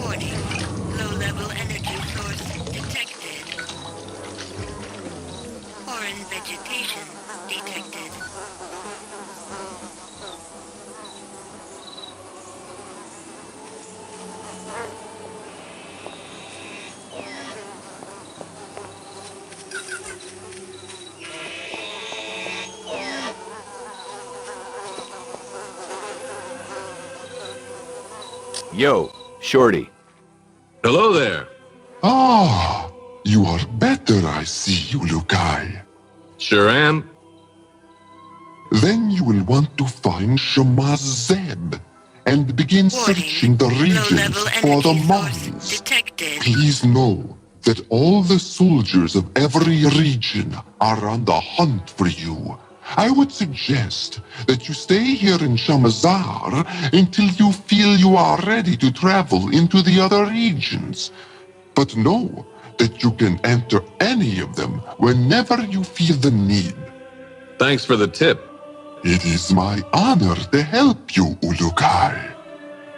Warning. Low-level energy source detected. Foreign vegetation detected. Yo, Shorty. Hello there. Ah, you are better, I see, Ulukai. Sure am. Then you will want to find Shamazaar and begin searching the regions Low-level for the energy source mines. detected. Please know that all the soldiers of every region are on the hunt for you. I would suggest that you stay here in Shamazaar until you feel you are ready to travel into the other regions. But know that you can enter any of them whenever you feel the need. Thanks for the tip. It is my honor to help you, Ulukai.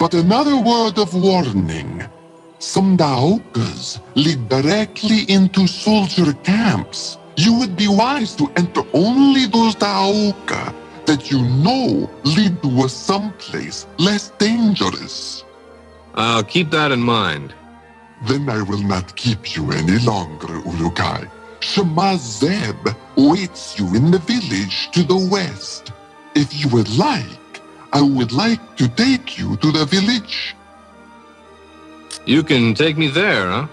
But another word of warning. Some Daokas lead directly into soldier camps. You would be wise to enter only those Daoka that you know lead to a someplace less dangerous. I'll keep that in mind. Then I will not keep you any longer, Ulukai. Shamazaar waits you in the village to the west. If you would like, I would like to take you to the village. You can take me there, huh?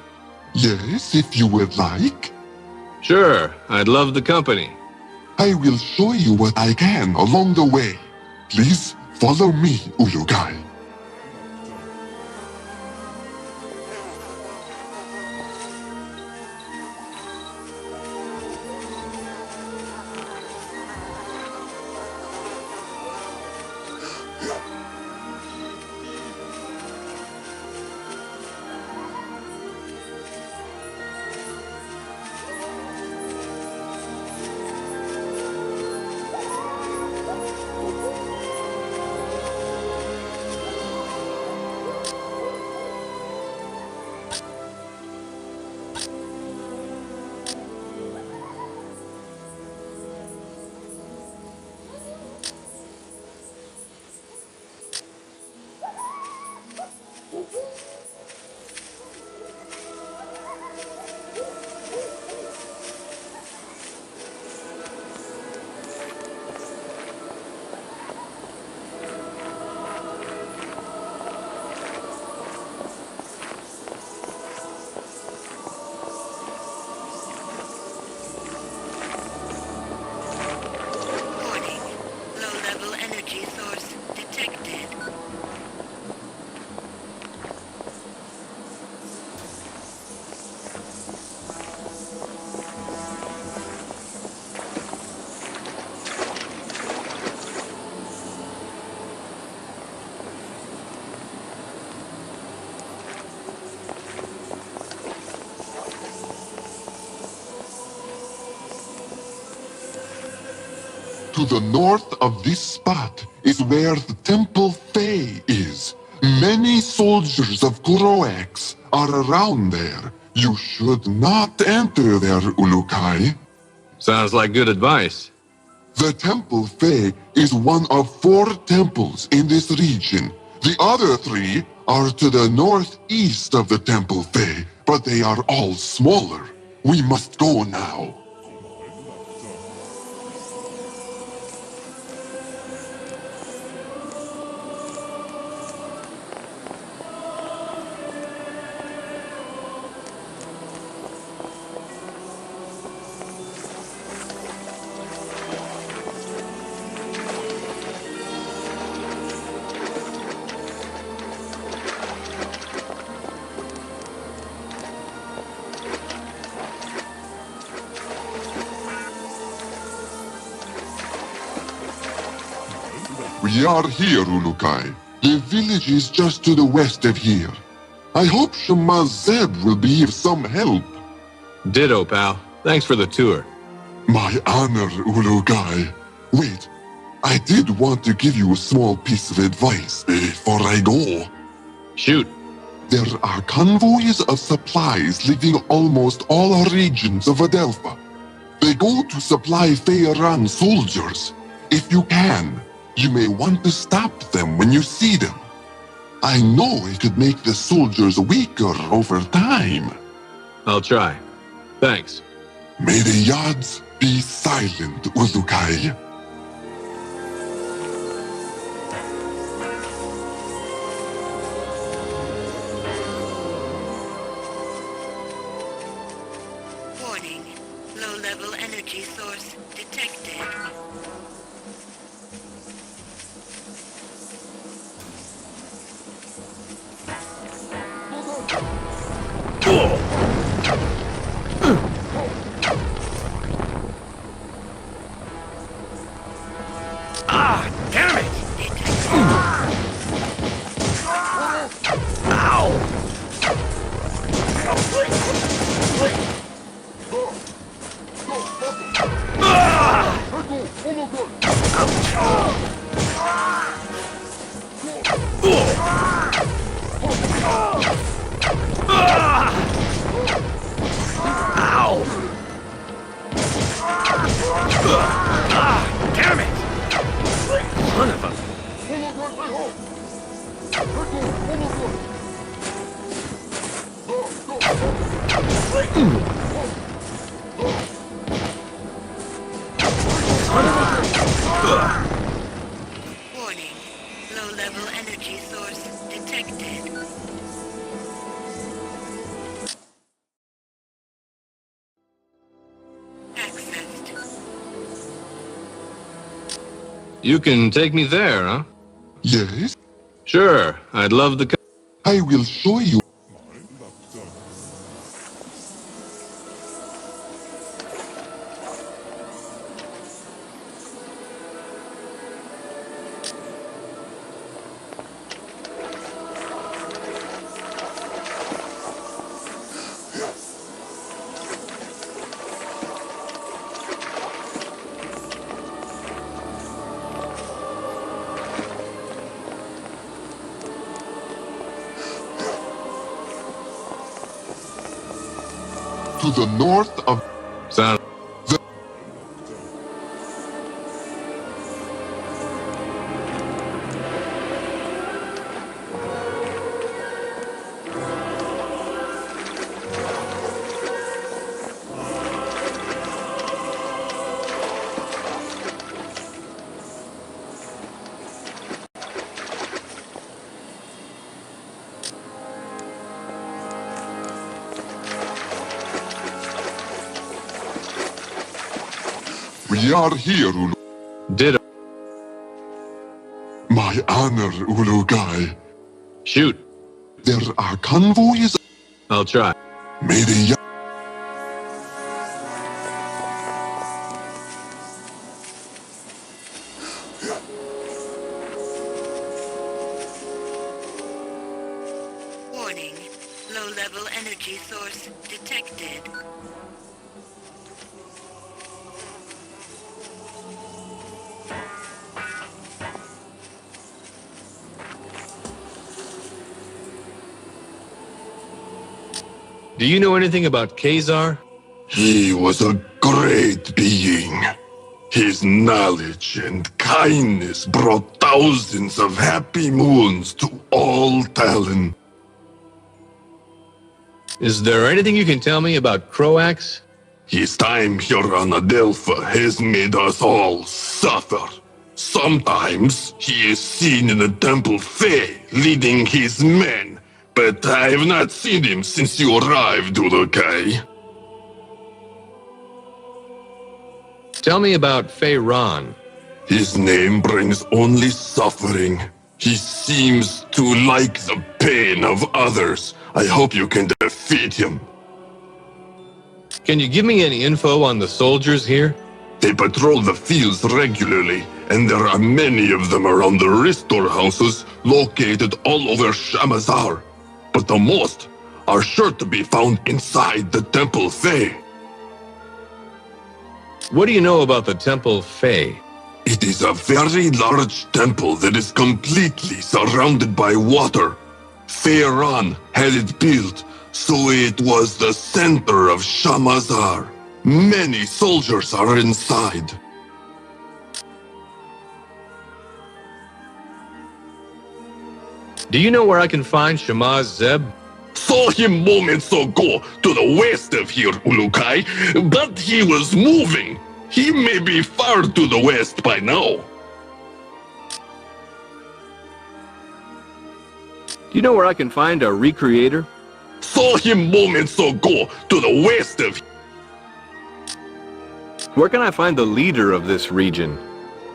Yes, if you would like. Sure, I'd love the company. I will show you what I can along the way. Please follow me, Ulukai. Warning. Low-level energy source detected. To the north of this spot is where the Temple Fae is. Many soldiers of Kuroax are around there. You should not enter there, Ulukai. Sounds like good advice. The Temple Fae is one of 4 temples in this region. The other 3 are to the northeast of the Temple Fae, but they are all smaller. We must go now. We are here, Ulukai. The village is just to the west of here. I hope Shamazaar will be of some help. Ditto, pal. Thanks for the tour. My honor, Ulukai. Wait, I did want to give you a small piece of advice before I go. Shoot. There are convoys of supplies leaving almost all regions of Adelpha. They go to supply Feyran soldiers. If you can, you may want to stop them when you see them. I know it could make the soldiers weaker over time. I'll try. Thanks. May the Yads be silent, Ulukai. Warning. Low-level energy source detected. Ah, damn it! Damn it! Son of a... Warning. Low-level energy source detected. Accessed. You can take me there, huh? Yes, Sure. I'd love to. I will show you. To the north of Sound. the... We are here, Ulu. Ditto. My honor, Ulugai. Shoot. There are convoys. I'll try. May the Warning. Low-level energy source detected. Do you know anything about Khazar? He was a great being. His knowledge and kindness brought thousands of happy moons to all Talon. Is there anything you can tell me about Croax? His time here on Adelpha has made us all suffer. Sometimes he is seen in the Temple Fae leading his men, but I have not seen him since you arrived, Ulukai. Tell me about Feyran. His name brings only suffering. He seems to like the pain of others. I hope you can defeat him. Can you give me any info on the soldiers here? They patrol the fields regularly, and there are many of them around the restore houses located all over Shamazaar. But the most are sure to be found inside the Temple Fae. What do you know about the Temple Fae? It is a very large temple that is completely surrounded by water. Pharaoh had it built, so it was the center of Shamazaar. Many soldiers are inside. Do you know where I can find Shamazaar? Saw him moments ago to the west of here, Ulukai, but he was moving. He may be far to the west by now. Do you know where I can find a recreator? Saw him moments ago to the west of. Where can I find the leader of this region?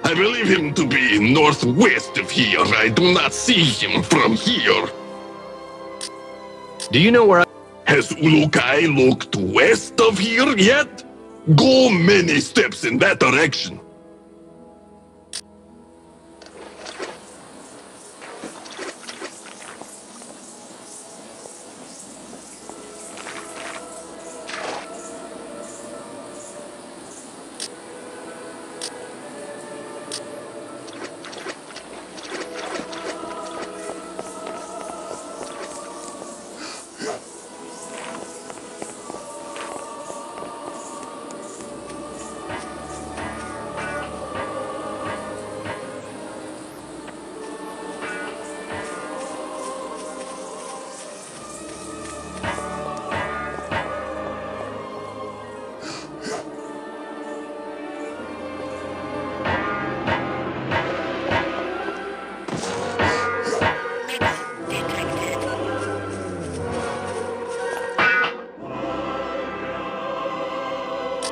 I believe him to be northwest of here. I do not see him from here. Do you know where I... Has Ulukai looked west of here yet? Go many steps in that direction.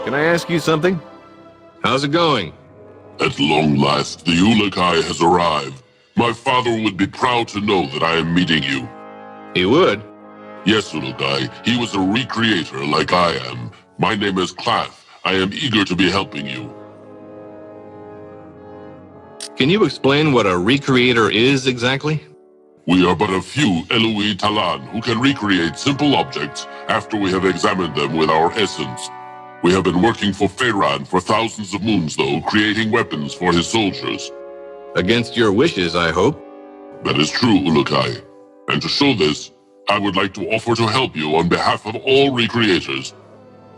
Can I ask you something? How's it going? At long last, the Ulukai has arrived. My father would be proud to know that I am meeting you. He would. Yes, Ulukai, he was a recreator like I am. My name is Claff. I am eager to be helping you. Can you explain what a recreator is exactly? We are but a few Eloi Talan who can recreate simple objects after we have examined them with our essence. We have been working for Pharaoh for thousands of moons, though, creating weapons for his soldiers. Against your wishes, I hope. That is true, Ulukai. And to show this, I would like to offer to help you on behalf of all recreators.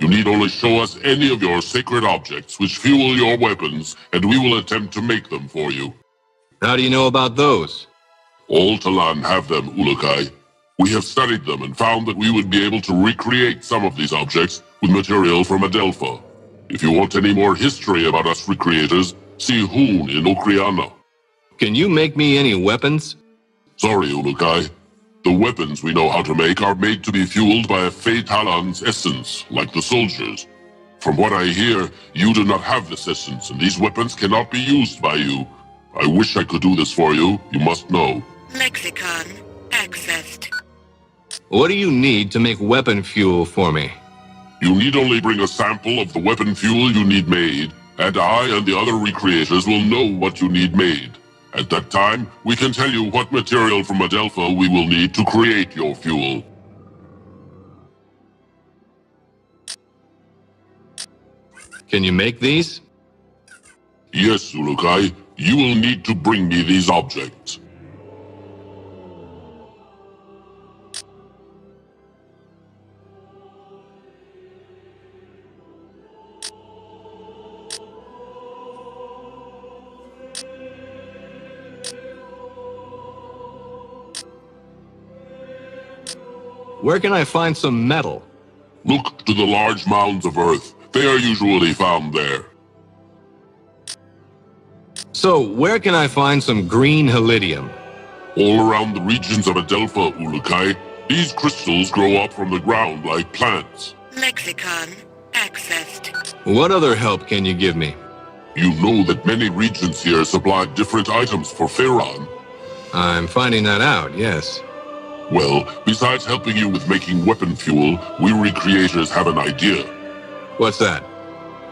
You need only show us any of your sacred objects which fuel your weapons, and we will attempt to make them for you. How do you know about those? All Talan have them, Ulukai. We have studied them and found that we would be able to recreate some of these objects with material from Adelpha. If you want any more history about us recreators, see Hoon in Okriana. Can you make me any weapons? Sorry, Ulukai. The weapons we know how to make are made to be fueled by a Fey Talon's essence, like the soldiers. From what I hear, you do not have this essence, and these weapons cannot be used by you. I wish I could do this for you, you must know. Lexicon accessed. What do you need to make weapon fuel for me? You need only bring a sample of the weapon fuel you need made, and I and the other recreators will know what you need made. At that time, we can tell you what material from Adelpha we will need to create your fuel. Can you make these? Yes, Ulukai. You will need to bring me these objects. Where can I find some metal? Look to the large mounds of earth. They are usually found there. So, where can I find some green helidium? All around the regions of Adelpha, Ulukai, these crystals grow up from the ground like plants. Lexicon accessed. What other help can you give me? You know that many regions here supply different items for Pharaoh. I'm finding that out, yes. Well, besides helping you with making weapon fuel, we recreators have an idea. What's that?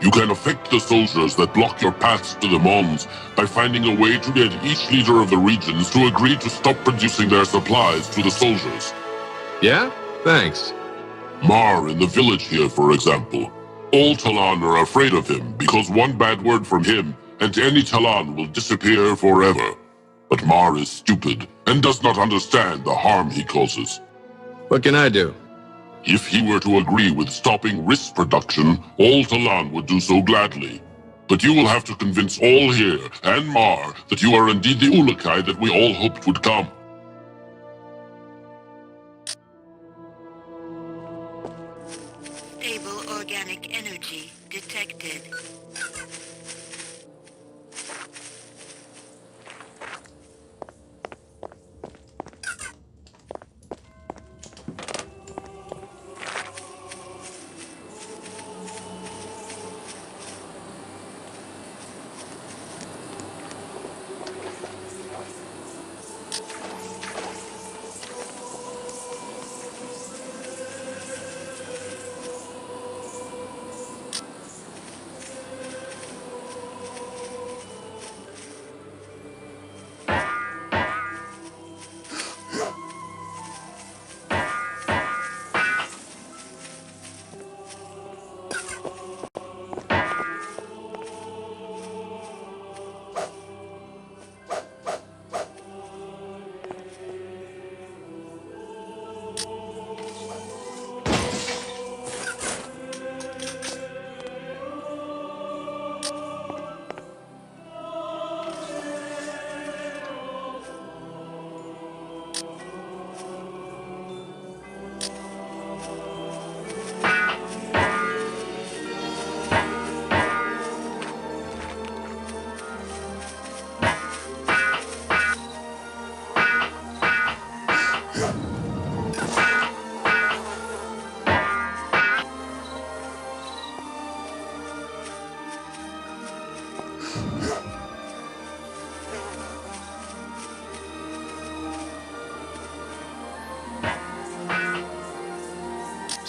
You can affect the soldiers that block your paths to the Mons by finding a way to get each leader of the regions to agree to stop producing their supplies to the soldiers. Yeah? Thanks. Mar in the village here, for example. All Talan are afraid of him because one bad word from him and any Talon will disappear forever. But Mar is stupid and does not understand the harm he causes. What can I do? If he were to agree with stopping Riss production, all Talon would do so gladly. But you will have to convince all here, and Mar, that you are indeed the Ulukai that we all hoped would come. Stable organic energy detected.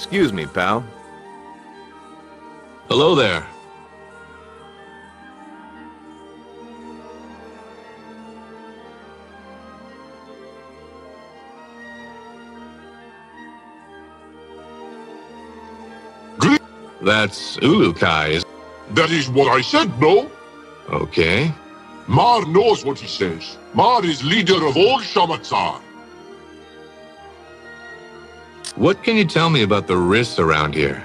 Excuse me, pal. Hello there. That's Ulukai. That is what I said, no? Okay. Mar knows what he says. Mar is leader of all Shamazaar. What can you tell me about the Riss around here?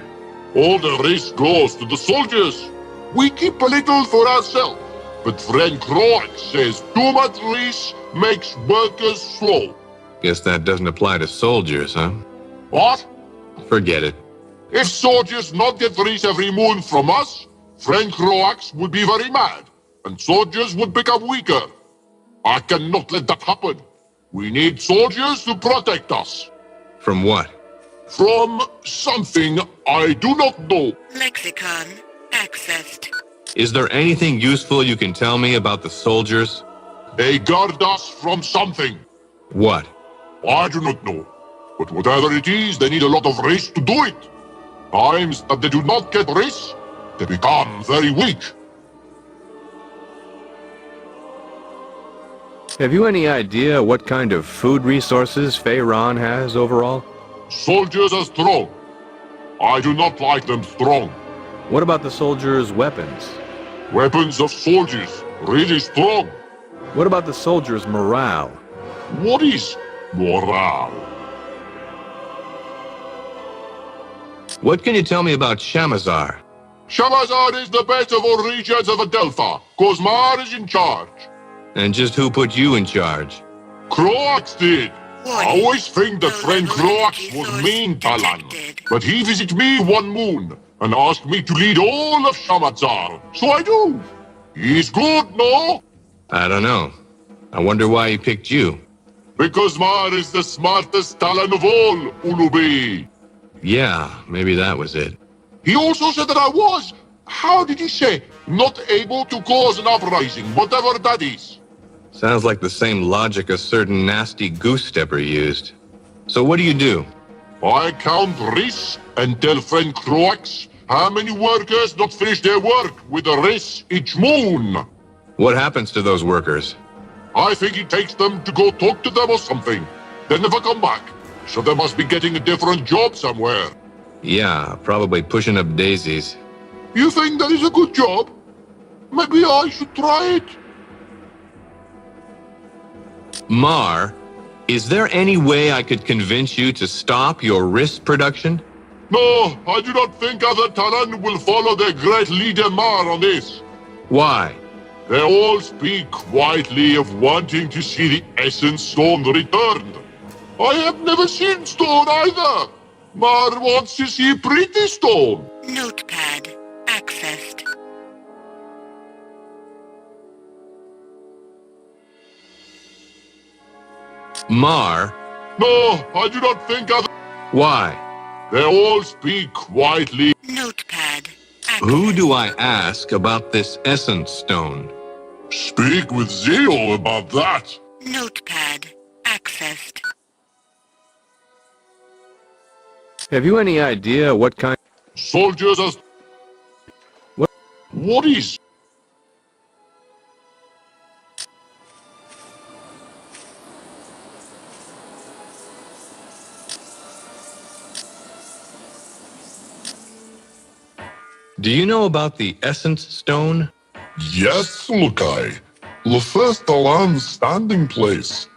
All the Riss goes to the soldiers. We keep a little for ourselves. But friend Croak says too much Riss makes workers slow. Guess that doesn't apply to soldiers, huh? What? Forget it. If soldiers not get Riss every moon from us, friend Croaks would be very mad, and soldiers would become weaker. I cannot let that happen. We need soldiers to protect us. From what? From something I do not know. Lexicon accessed. Is there anything useful you can tell me about the soldiers? They guard us from something. What? I do not know. But whatever it is, they need a lot of Riss to do it. Times that they do not get Riss, they become very weak. Have you any idea what kind of food resources Faerun has overall? Soldiers are strong. I do not like them strong. What about the soldiers' weapons? Weapons of soldiers, really strong. What about the soldiers' morale? What is morale? What can you tell me about Shamazaar? Shamazaar is the best of all regions of Adelpha, cause Mar is in charge. And just who put you in charge? Croaks did. I always think that friend Croaks was mean Talan. But he visited me one moon and asked me to lead all of Shamazaar. So I do. He's good, no? I don't know. I wonder why he picked you. Because Mar is the smartest Talan of all, Ulubi. Yeah, maybe that was it. He also said that I was, how did he say, not able to cause an uprising, whatever that is. Sounds like the same logic a certain nasty goose stepper used. So what do you do? I count Riss and tell friend Croaks how many workers not finish their work with a Riss each moon. What happens to those workers? I think it takes them to go talk to them or something. They never come back. So they must be getting a different job somewhere. Yeah, probably pushing up daisies. You think that is a good job? Maybe I should try it. Mar, is there any way I could convince you to stop your wrist production? No, I do not think other Talan will follow their great leader Mar on this. Why? They all speak quietly of wanting to see the Essence Stone returned. I have never seen stone either. Mar wants to see pretty stone. Notepad accessed. Mar? No, I do not think other... Why? They all speak quietly. Notepad accessed. Who do I ask about this Essence Stone? Speak with Zeo about that. Notepad accessed. Have you any idea what kind... Soldiers are... What? What is... Do you know about the Essence Stone? Yes, Lukai. The first Talan's standing place.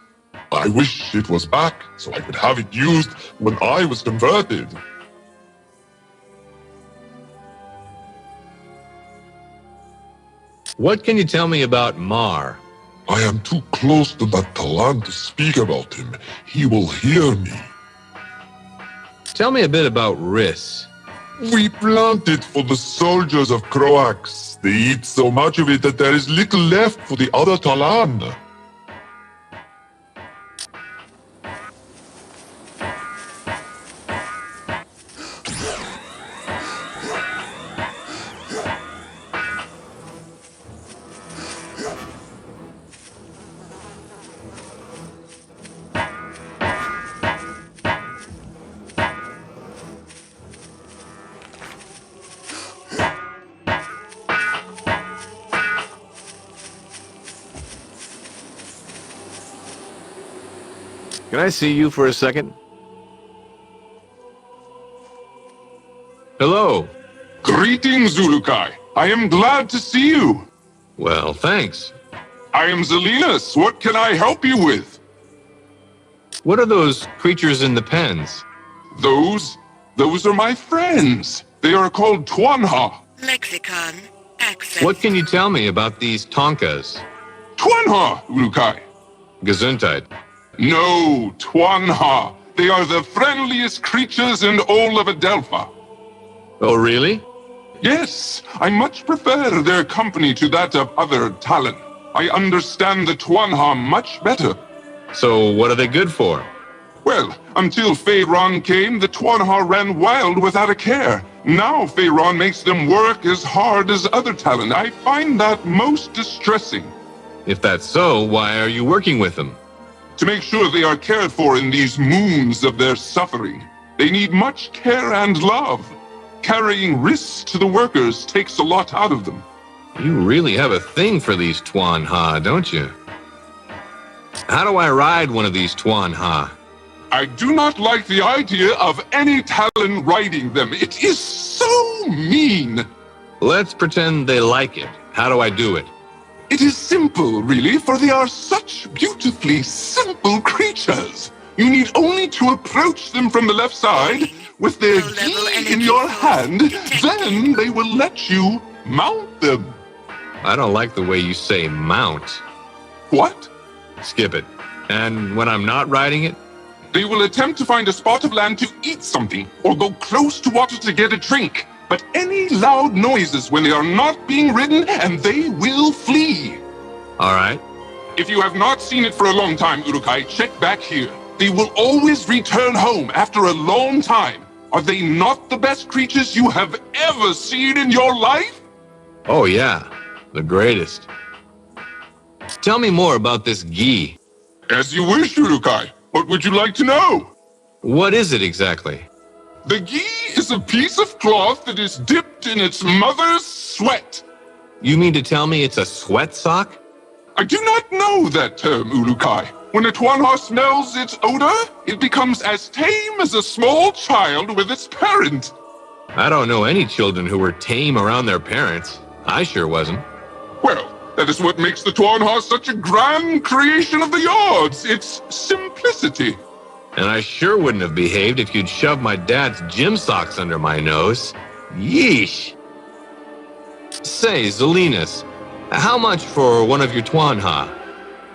I wish it was back, so I could have it used when I was converted. What can you tell me about Mar? I am too close to that Talan to speak about him. He will hear me. Tell me a bit about Riss. We plant it for the soldiers of Croax. They eat so much of it that there is little left for the other Talan. Can I see you for a second? Hello. Greetings, Zulukai. I am glad to see you. Well, thanks. I am Zelinus. What can I help you with? What are those creatures in the pens? Those are my friends. They are called Twanha. Lexicon accessed. What can you tell me about these Tonkas? Twanha, Zulukai. Gesundheit. No, Twanha. They are the friendliest creatures in all of Adelpha. Oh, really? Yes, I much prefer their company to that of other Talon. I understand the Twanha much better. So what are they good for? Well, until Pharaon came, the Twanha ran wild without a care. Now Pharaon makes them work as hard as other Talon. I find that most distressing. If that's so, why are you working with them? To make sure they are cared for in these moons of their suffering. They need much care and love. Carrying risks to the workers takes a lot out of them. You really have a thing for these Twanha, don't you? How do I ride one of these Twanha? I do not like the idea of any Talon riding them. It is so mean. Let's pretend they like it. How do I do it? It is simple, really, for they are such beautifully simple creatures. You need only to approach them from the left side with their key in your hand, then they will let you mount them. I don't like the way you say mount. What? Skip it. And when I'm not riding it? They will attempt to find a spot of land to eat something, or go close to water to get a drink. But any loud noises when they are not being ridden, and they will flee. All right. If you have not seen it for a long time, Urukai, check back here. They will always return home after a long time. Are they not the best creatures you have ever seen in your life? Oh, yeah. The greatest. Tell me more about this ghee. As you wish, Urukai. What would you like to know? What is it exactly? The ghee is a piece of cloth that is dipped in its mother's sweat. You mean to tell me it's a sweat sock? I do not know that term, Urukai. When a Twanha smells its odor, it becomes as tame as a small child with its parent. I don't know any children who were tame around their parents. I sure wasn't. Well, that is what makes the Tuanha such a grand creation of the Yards. Its simplicity. And I sure wouldn't have behaved if you'd shoved my dad's gym socks under my nose. Yeesh. Say, Zelinus, how much for one of your Tuanha?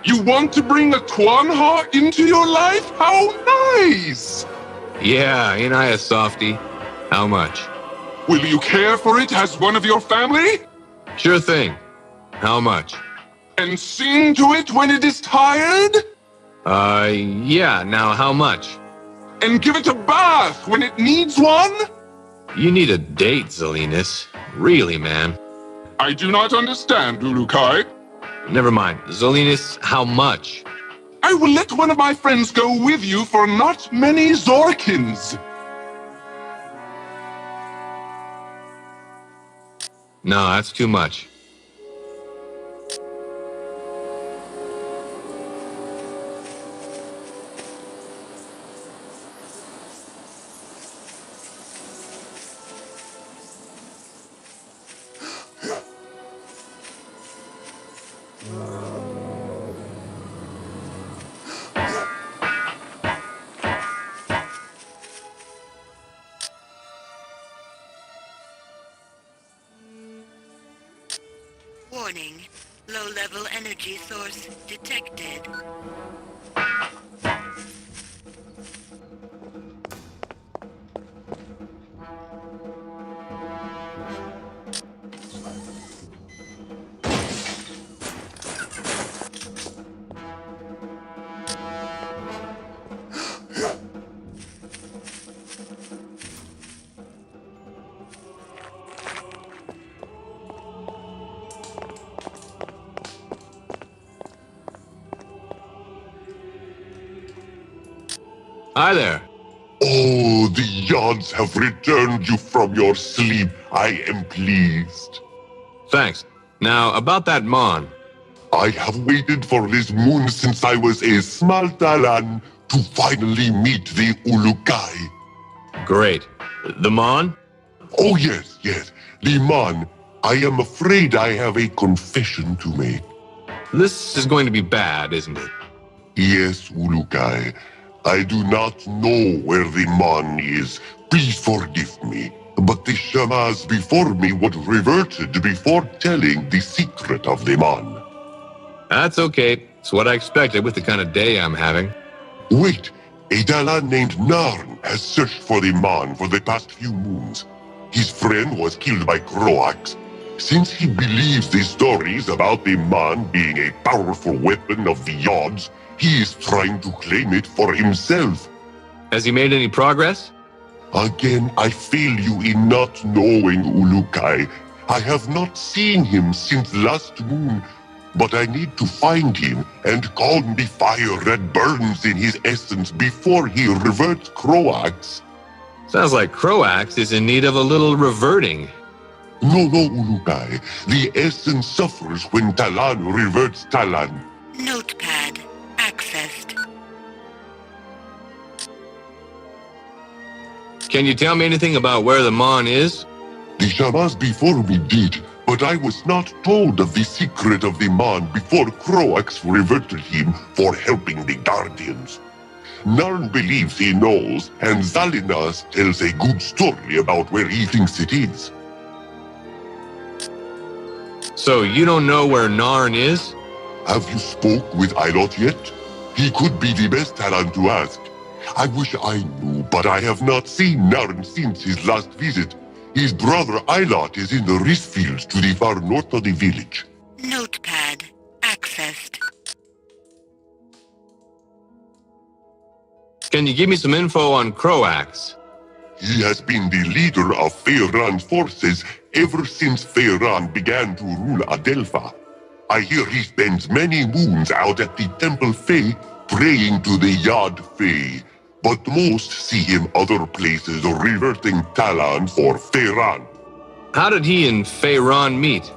You want to bring a Tuanha into your life? How nice! Yeah, ain't I a softie? How much? Will you care for it as one of your family? Sure thing. How much? And sing to it when it is tired? Yeah, now how much? And give it a bath when it needs one? You need a date, Zelinus. Really, man. I do not understand, Ulukai. Never mind. Zelinus, how much? I will let one of my friends go with you for not many Zorkins. No, that's too much. Warning. Low-level energy source detected. Hi there. Oh, the Yards have returned you from your sleep. I am pleased. Thanks. Now, about that Mon. I have waited for this moon since I was a small Talan to finally meet the Ulukai. Great. The Mon? Oh, yes, yes. Liman, I am afraid I have a confession to make. This is going to be bad, isn't it? Yes, Ulukai. I do not know where the Mon is. Please forgive me. But the Shamas before me would reverted before telling the secret of the Mon. That's okay. It's what I expected with the kind of day I'm having. Wait, a Dalan named Narn has searched for the Mon for the past few moons. His friend was killed by Croax. Since he believes the stories about the Mon being a powerful weapon of the Yards, he is trying to claim it for himself. Has he made any progress? Again, I fail you in not knowing Ulukai. I have not seen him since last moon, but I need to find him and calm the fire that burns in his essence before he reverts Croax. Sounds like Croax is in need of a little reverting. No, Ulukai. The essence suffers when Talan reverts Talan. Notepad accessed. Can you tell me anything about where the Mon is? The Shamas before me did, but I was not told of the secret of the Mon before Croax reverted him for helping the Guardians. Narn believes he knows, and Zalinas tells a good story about where he thinks it is. So you don't know where Narn is? Have you spoke with Ilot yet? He could be the best talent to ask. I wish I knew, but I have not seen Narn since his last visit. His brother Ilot is in the rice fields to the far north of the village. Notepad accessed. Can you give me some info on Croax? He has been the leader of Feyran's forces ever since Feyran began to rule Adelpha. I hear he spends many moons out at the Temple Fey praying to the Yad Fey, but most see him other places reverting Talan for Feyran. How did he and Feyran meet?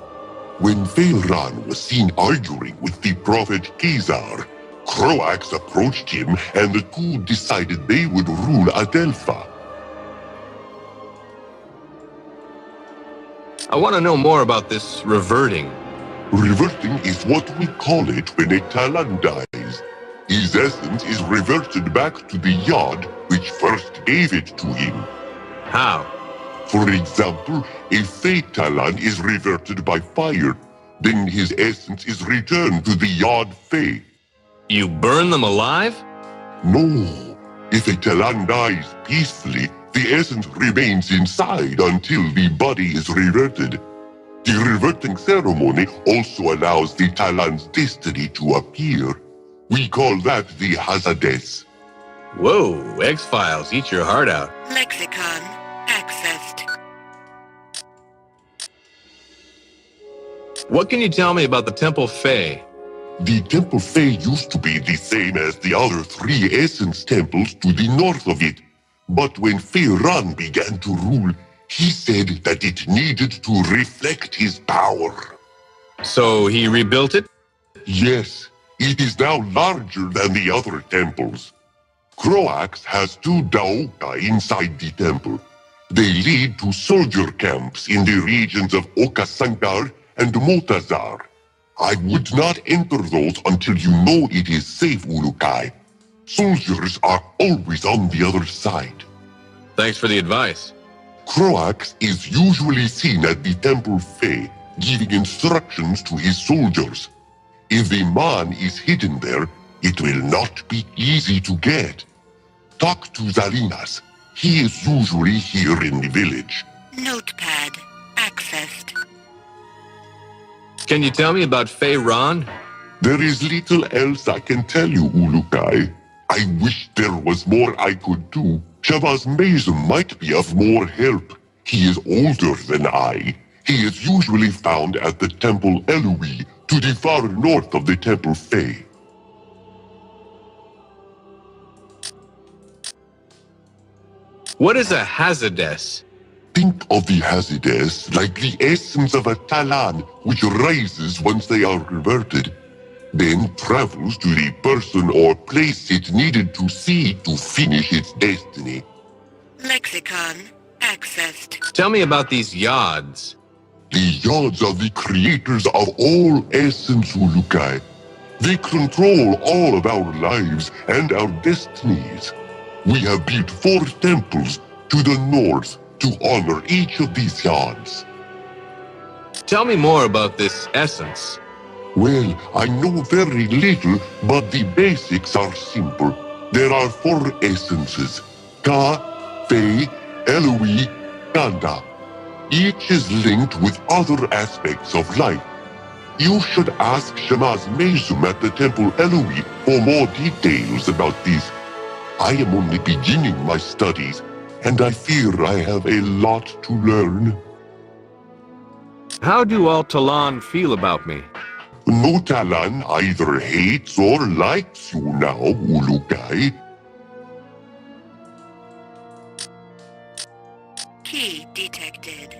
When Feyran was seen arguing with the prophet Khazar, Croax approached him and the two decided they would rule Adelpha. I want to know more about this reverting. Reverting is what we call it when a Talon dies. His essence is reverted back to the Yod which first gave it to him. How? For example, a Fey Talon is reverted by fire. Then his essence is returned to the Yod Fey. You burn them alive? No. If a Talon dies peacefully, the essence remains inside until the body is reverted. The reverting ceremony also allows the Talon's destiny to appear. We call that the Hazades. Whoa, X-Files, eat your heart out. Lexicon accessed. What can you tell me about the Temple Fae? The Temple Fey used to be the same as the other 3 Essence temples to the north of it. But when Feyran began to rule, he said that it needed to reflect his power. So he rebuilt it? Yes, it is now larger than the other temples. Croax has 2 Daoka inside the temple. They lead to soldier camps in the regions of Okasankar and Motazar. I would not enter those until you know it is safe, Ulukai. Soldiers are always on the other side. Thanks for the advice. Croax is usually seen at the Temple Fey, giving instructions to his soldiers. If a man is hidden there, it will not be easy to get. Talk to Zalinas. He is usually here in the village. Notepad accessed. Can you tell me about Feyran? There is little else I can tell you, Ulukai. I wish there was more I could do. Shabazz might be of more help. He is older than I. He is usually found at the Temple Eloi, to the far north of the Temple Fey. What is a Hazades? Think of the Hazades like the essence of a Talon, which rises once they are reverted, then travels to the person or place it needed to see to finish its destiny. Lexicon accessed. Tell me about these Yods. The Yods are the creators of all essence, Ulukai. They control all of our lives and our destinies. We have built 4 temples to the north to honor each of these Yods. Tell me more about this essence. Well, I know very little, but the basics are simple. There are 4 essences: Ka, Fey, Eloi, Ganda. Each is linked with other aspects of life. You should ask Shamaz at the Temple Eloi for more details about these. I am only beginning my studies, and I fear I have a lot to learn. How do all Talon feel about me? No Talon either hates or likes you now, Ulukai. Key detected.